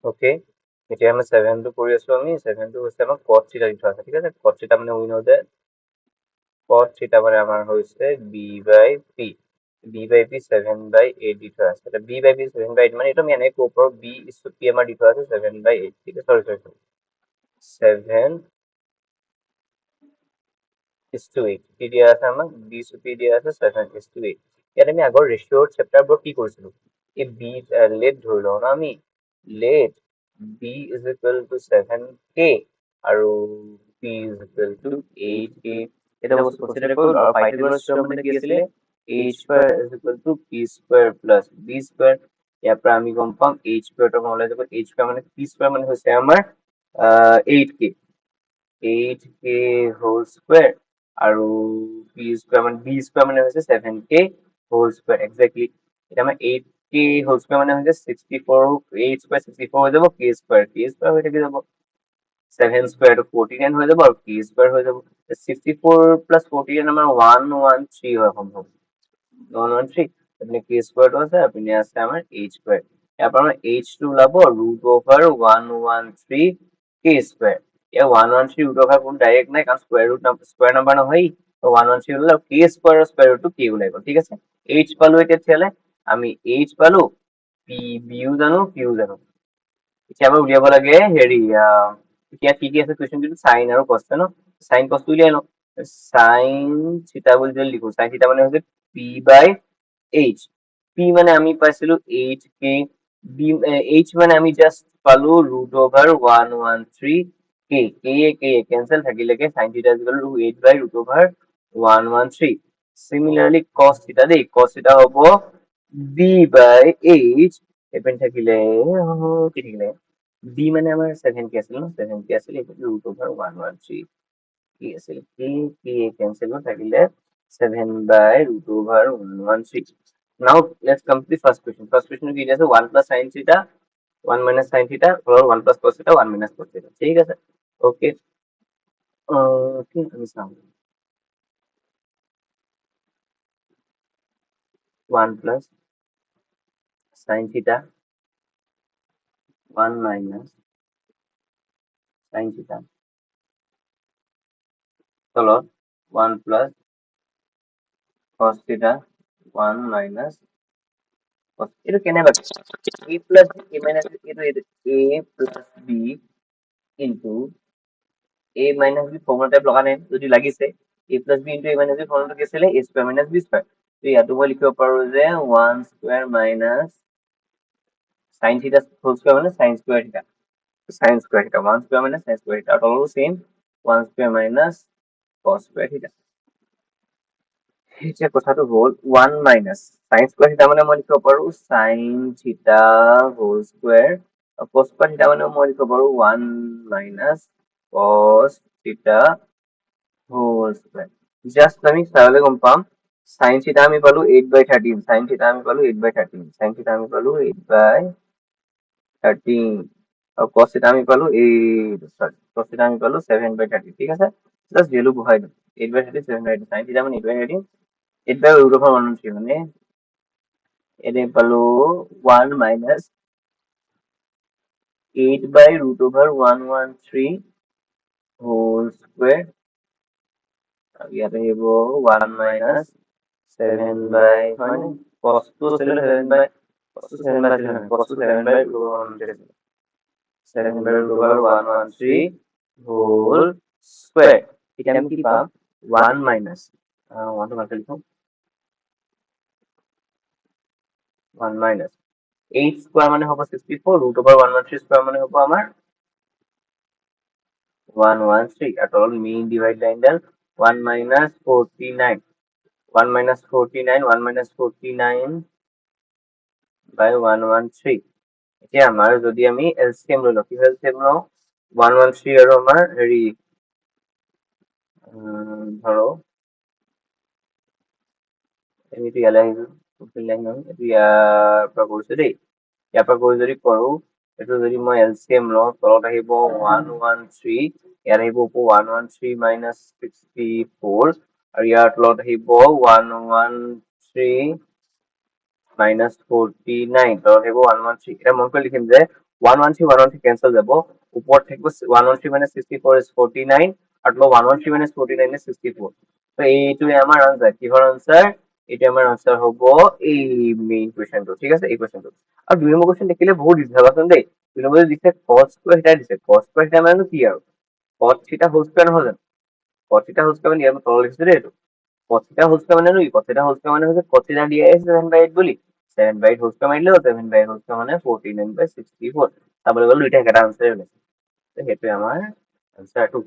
Okay এতিয়া আমি 7 টো কৰি আছো আমি 7 টো হৈছে আমাৰ cos থিটা দি থোৱা আছে ঠিক আছে cos থিটা মানে উই know যে cos থিটা মানে আমাৰ হৈছে b/p 7/8 দি থোৱা আছে b/p 7/8 মানে এইটো আমি এনেকৈ ক'ব পাৰো b is to p আমাৰ দি থোৱা আছে 7/8 ঠিক আছে সৰি 7 is to 8 কি দিয়া আছে আমাক b is to p দিয়া আছে 7 is to 8 ইয়াত আমি আগৰ ৰেচিঅ'ৰ চেপ্টাৰবোৰত কি কৰিছিলো এই b লেট ধৰি লওঁ না আমি late b is equal to 7k আৰু p is equal to 8k এটা বস্তু কনসিডাৰ কৰিলো আৰু পাইথাগোৰাছ থিওৰেম মানে কি আছিলে a square is equal to p square plus b square ইয়াৰ পৰা আমি গম পাম h square টো ওলাই যাব h square মানে p square মানে হৈছে আমাৰ 8k 8k whole square আৰু p square মানে b square মানে হৈছে 7k whole square exactly এটা মানে 8k whole square মানে হৈছে 64 8 square 64 হৈ যাব k square হৈ থাকি যাব 7 square to 49 হৈ যাব আৰু k square হৈ যাব 64 plus 49 আমাৰ 113 হয় সম্ভৱ 113 আপনি k square টো আছে আপনি আছে আমাৰ h square ইয়াৰ পৰা আমাৰ h টো ওলাব √113 k square या 113 root over কোন ডাইরেক্ট নাই কারণ স্কয়ার নাম্বার নহয় 113 হলো k স্কয়ার এর স্কয়ার রুট k ওলাই গল ঠিক আছে h পালো এটা ছেলে আমি h পালো p b ও জানো q ও জানো এতিয়া আমরা উলিয়াব লাগে হেৰি এতিয়া কি কি আছে কোৱেশ্চন কিন্তু সাইন আৰু cos ন সাইন cos উলিয়াই লওঁ সাইন থিটা বুলি যদি লিখো সাইন থিটা মানে হৈছে p/h p মানে আমি পাইছিলো 8k b h মানে আমি জাস্ট পালো √113 k cancel থাকিলেকে sin theta is equal to 8/√113 similarly cos theta দেই cos theta হ'ব b/h এপেন থাকিলে কি থাকিলে b মানে আমাৰ 7k আছিল ন 7k আছিল এটো √113 কি আছিল k cancel থাকিলে 7/√113 now let's come to the first question কি আছে 1 plus sin theta 1 minus sin theta or 1 plus cos theta 1 minus cos theta ঠিক আছে ওকে ওকে আমি চাওঁ 1 plus sin theta 1 minus sin theta তলত 1 plus cos theta 1 minus cos এইটো কেনেবা a plus a minus এইটো a plus b into a minus b formula type লগা নাই যদি লাগিছে a plus b into a minus b ফৰ্মুলাটো কি আছিলে a square minus b square তো ইয়াতো মই লিখিব পাৰো যে 1 square minus sin theta whole square মানে sin square theta 1 square minus sin square theta আৰু same 1 square minus cos square theta এতিয়া কথাটো হ'ল 1 minus sin square theta মানে মই লিখিব পাৰো sin theta whole square আৰু cos square theta মানে মই লিখিব পাৰো 1 minus cos theta whole square just আমি চাইলে গম পাম sin theta আমি পালো 8/13 sin theta আমি পালো 8/13 sin theta আমি পালো 8/13 আৰু cos theta আমি পালো cos theta আমি পালো 7/13 ঠিক আছে জাস্ট ভ্যালু বহাই দিম 8/13 7/13 sin theta মানে 8/13 8/√113 মানে এনে পালো 1 minus 8/√113 whole square ইয়াতে আহিব 1 minus 7/, হয় নে cos টো আছিলে 7/, cos টো 7/, আছিলে নহয় cos টো 7/√113 আছিলে 7/√113 whole square এতিয়া আমি কি পাম 1 minus 1 টো ভালকে লিখো 1 minus 8 square মানে হ'ব 64 √113 square মানে হ'ব আমাৰ 113 at all mean divide line Dal 1 minus 49 1 minus 49 1 minus 49 by 113 এতিয়া আমাৰ যদি আমি এলসিএম লৈ লওঁ কি এলসিএম লওঁ 113 আৰু আমাৰ হেৰি ধৰো আমি তো ইয়ালে আহিছো ফুল লাইন নহয় এইটো ইয়াৰ পৰা কৰিছো দেই ইয়াৰ পৰা গৈ যদি কৰো এইটো যদি মই এলসিএম লওঁ তলত আহিব 113 ইয়াত আহিব 113 minus 64 আৰু ইয়াৰ তলত আহিব 113 minus 49 তলত আহিব 113 এটা মন কৰি লিখিম যে 113 কেঞ্চেল যাব, ওপৰত থাকিব 113 মানে 64 is 49 আৰু তলত 113 মানে 49 is 64। তো এইটোৱে আমাৰ আনসাৰ, কিহৰ আনসাৰ? এইটো আমাৰ আনসাৰ হ'ব এই মেইন কুৱেশ্যনটো, ঠিক আছে, এই কুৱেশ্যনটো। আৰু 2 নম্বৰ কুৱেশ্যন দেখিলে বহুত ইজি চাবাচোন দেই। 2 নম্বৰ দিছে cos স্কয়াৰ থিটা দিছে, cos স্কয়াৰ থিটা মানে কি আৰু cos থিটা হোল স্কয়াৰ নহয় জানো? cos থিটা হোল স্কয়াৰ মানে ইয়াত তলত লিখিছো দেই এইটো। cos থিটা হোল স্কয়াৰ মানে কি? cos থিটা হোল স্কয়াৰ মানে হৈছে cos থিটা দিয়া আছে 7/8 বুলি, 7/8 হোল স্কয়াৰ মাৰিলে 7/8 হোল স্কয়াৰ মানে 49/64। চাবলৈ গ'লে দুইটা একেটা আনসাৰে ওলাইছে। তো সেইটোৱে আমাৰ আনসাৰ 2।